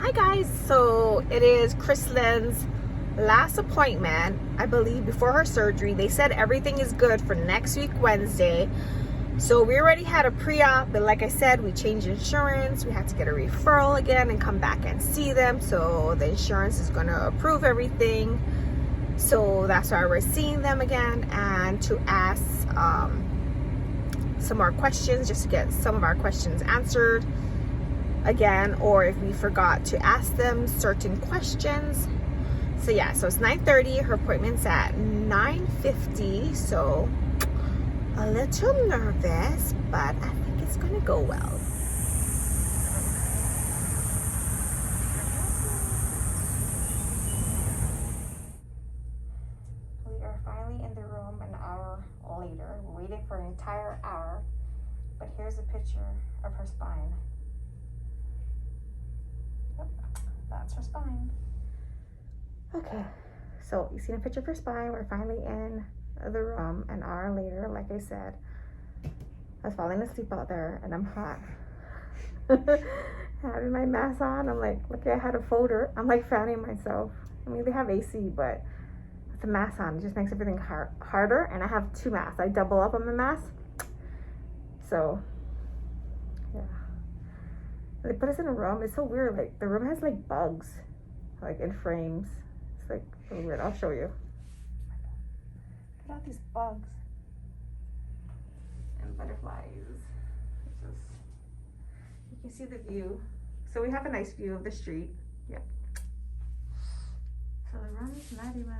Hi guys, so it is Krislin's last appointment, I believe, before her surgery. They said everything is good for next week, Wednesday. So we already had a pre-op, but like I said, we changed insurance. We had to get a referral again and come back and see them. So the insurance is gonna approve everything. So that's why we're seeing them again, and to ask some more questions, just to get some of our questions answered again, or if we forgot to ask them certain questions. So yeah, so it's 9:30, her appointment's at 9:50, so a little nervous, but I think it's gonna go well. We are finally in the room an hour later. We waited for an entire hour, but here's a picture of her spine. That's her spine. Okay, so you see a picture of her spine. We're finally in the room an hour later. Like I said, I was falling asleep out there and I'm hot. Having my mask on, I'm like, look, I had a folder. I'm like fanning myself. I mean, they have AC, but with the mask on, it just makes everything harder. And I have two masks. I double up on the mask. So, yeah. They put us in a room. It's so weird. Like, the room has like bugs, like in frames. It's like so weird. I'll show you. Look at all these bugs and butterflies. It's just, you can see the view. So we have a nice view of the street. Yep. So the room is not even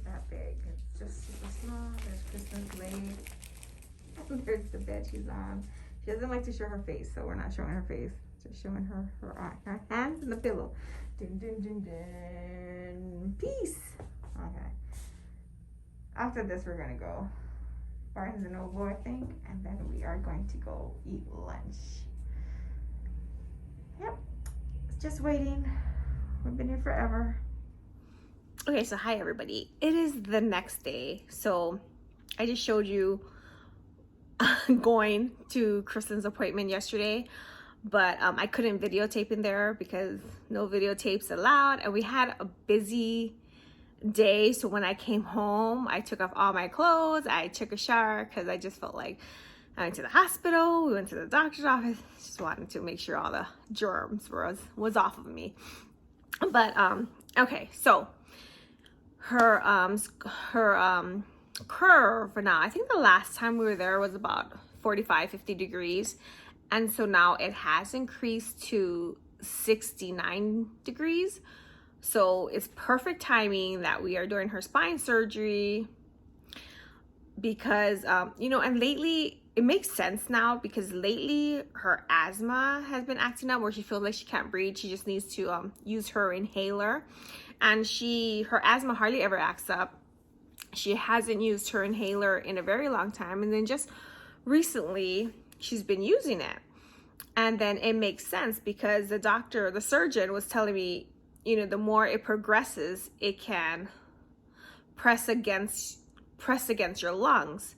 that big. It's just super small. There's Krislin's leg. There's the bed she's on. She doesn't like to show her face, so we're not showing her face. Just showing her hands and the pillow. Dun, dun, dun, dun. Peace. Okay. After this, we're gonna go Barnes and Noble, I think, and then we are going to go eat lunch. Yep. Just waiting. We've been here forever. Okay, so hi everybody. It is the next day. So I just showed you going to Krislin's appointment yesterday, but I couldn't videotape in there because no videotapes allowed, and we had a busy day. So when I came home, I took off all my clothes, I took a shower because I just felt like I went to the hospital, we went to the doctor's office, just wanted to make sure all the germs was off of me. But okay, so her curve now, I think the last time we were there was about 45-50 degrees, and so now it has increased to 69 degrees. So it's perfect timing that we are doing her spine surgery because and lately it makes sense now, because lately her asthma has been acting up where she feels like she can't breathe. She just needs to use her inhaler, and her asthma hardly ever acts up. She hasn't used her inhaler in a very long time, and then just recently she's been using it. And then it makes sense because the surgeon was telling me, the more it progresses, it can press against your lungs.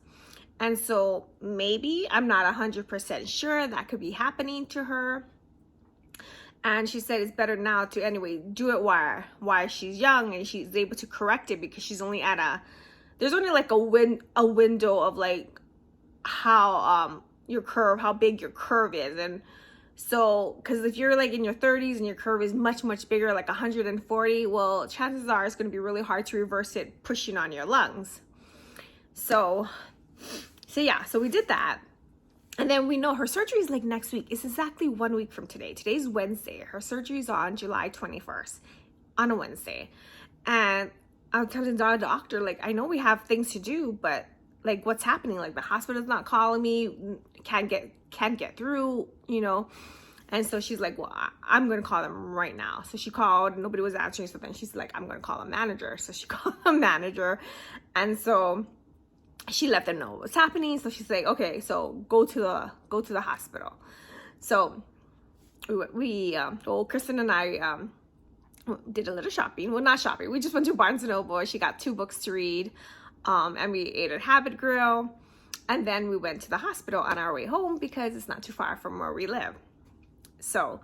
And so maybe, I'm not 100% sure, that could be happening to her. And she said it's better now to anyway do it while she's young and she's able to correct it, because she's only at there's only like a window of like how big your curve is. And so, because if you're like in your 30s and your curve is much bigger, like 140, well, chances are it's going to be really hard to reverse it pushing on your lungs. So yeah, so we did that. And then we know her surgery is like next week. It's exactly 1 week from today. Today's Wednesday. Her surgery is on July 21st, on a Wednesday. And I was telling the doctor, like, I know we have things to do, but like, what's happening? Like, the hospital's not calling me, can't get through, And so she's like, well, I'm going to call them right now. So she called, nobody was answering. So then she's like, I'm going to call a manager. So she called a manager. And so she let them know what's happening. So she's like, okay, so go to the hospital. So Kristin and I did a little shopping. Well, not shopping. We just went to Barnes & Noble. She got 2 books to read. And we ate at Habit Grill. And then we went to the hospital on our way home because it's not too far from where we live. So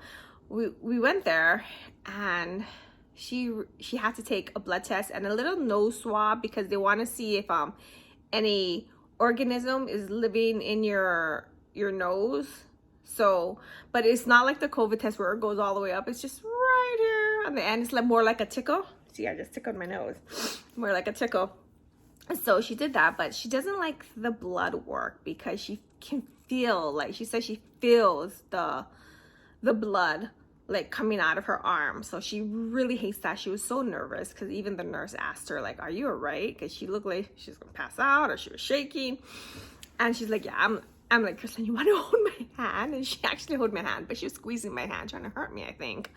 we went there, and she had to take a blood test and a little nose swab because they want to see if any organism is living in your nose. So, but it's not like the COVID test where it goes all the way up. It's just right here on the end. It's like more like a tickle. See, I just tickled my nose. More like a tickle. So she did that, but she doesn't like the blood work because she can feel, like she says, she feels the blood like coming out of her arm. So she really hates that. She was so nervous because even the nurse asked her, like, are you all right? Because she looked like she's gonna pass out, or she was shaking. And she's like, yeah, I'm like, Kristen, you want to hold my hand? And she actually held my hand, but she was squeezing my hand trying to hurt me, I think.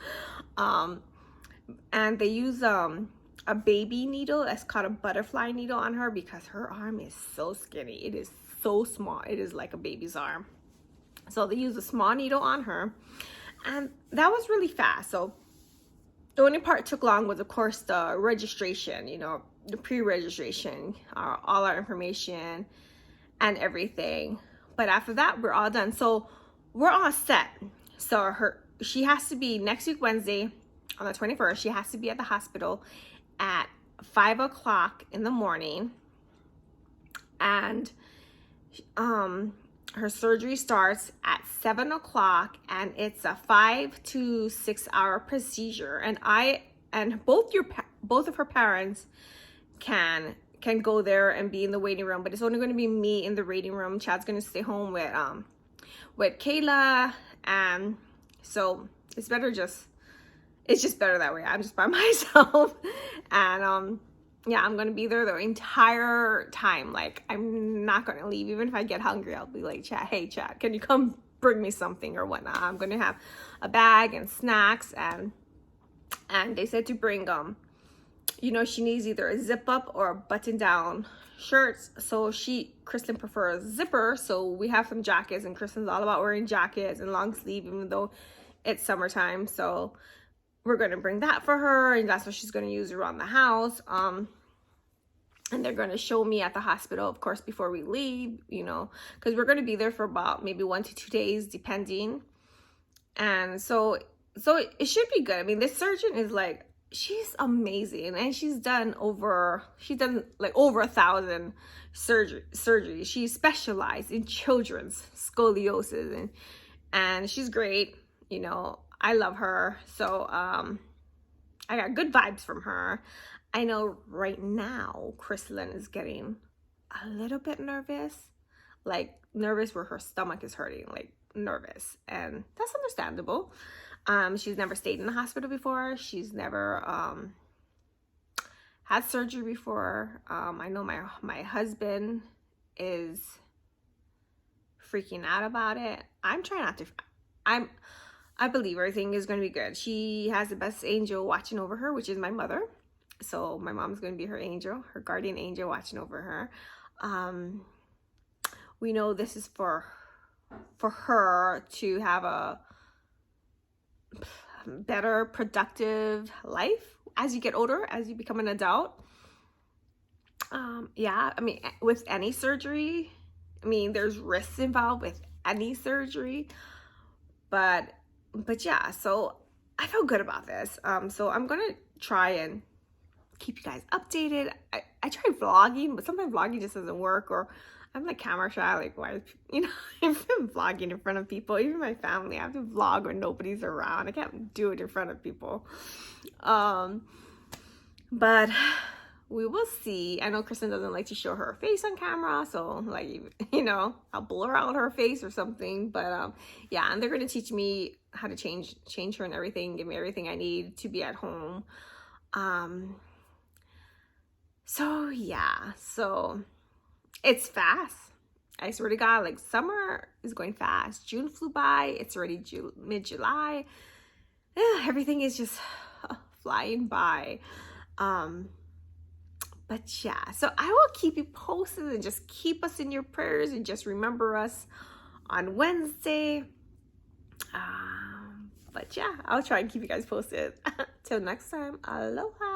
And they use a baby needle that's called a butterfly needle on her because her arm is so skinny. It is so small. It is like a baby's arm. So they use a small needle on her, and that was really fast. So the only part took long was, of course, the registration, you know, the pre-registration, all our information and everything. But after that, we're all done. So we're all set. So she has to be next week, Wednesday, on the 21st. She has to be at the hospital at 5 o'clock in the morning. And her surgery starts at 7 o'clock, and it's a 5 to 6 hour procedure. And both of her parents can go there and be in the waiting room, but it's only going to be me in the waiting room. Chad's going to stay home with Kayla, and so it's just better that way. I'm just by myself, and yeah, I'm gonna be there the entire time. Like, I'm not gonna leave. Even if I get hungry, I'll be like, Chad, hey Chad, can you come bring me something or whatnot? I'm gonna have a bag and snacks, and they said to bring you know, she needs either a zip up or a button down shirts. So Kristen prefers zipper. So we have some jackets, and Kristen's all about wearing jackets and long sleeve, even though it's summertime. So we're going to bring that for her, and that's what she's going to use around the house. And they're going to show me at the hospital, of course, before we leave, you know, because we're going to be there for about maybe 1 to 2 days, depending. And so it should be good. I mean, this surgeon is like, she's amazing, and she's done like over 1,000 surgeries. She specialized in children's scoliosis, and she's great. You know, I love her. So I got good vibes from her. I know right now Kristlyn is getting a little bit nervous, like nervous where her stomach is hurting, like nervous, and that's understandable. She's never stayed in the hospital before. She's never had surgery before. I know my husband is freaking out about it. I'm trying not to. I believe everything is going to be good. She has the best angel watching over her, which is my mother. So my mom's going to be her angel, her guardian angel watching over her. We know this is for her to have a better, productive life as you get older, as you become an adult. Yeah, I mean, with any surgery, I mean, there's risks involved with any surgery, but yeah, so I feel good about this. So I'm gonna try and keep you guys updated. I try vlogging, but sometimes vlogging just doesn't work, or I'm like camera shy. Like, why, you know, if I'm vlogging in front of people, even my family, I have to vlog when nobody's around. I can't do it in front of people. But we will see. I know Kristen doesn't like to show her face on camera, so like, you know, I'll blur out her face or something. But yeah, and they're gonna teach me how to change her and everything, give me everything I need to be at home. So yeah, so it's fast. I swear to God, like, summer is going fast. June flew by. It's already mid-July. Yeah, everything is just flying by. But yeah, so I will keep you posted, and just keep us in your prayers, and just remember us on Wednesday. But yeah, I'll try and keep you guys posted. Till next time, aloha.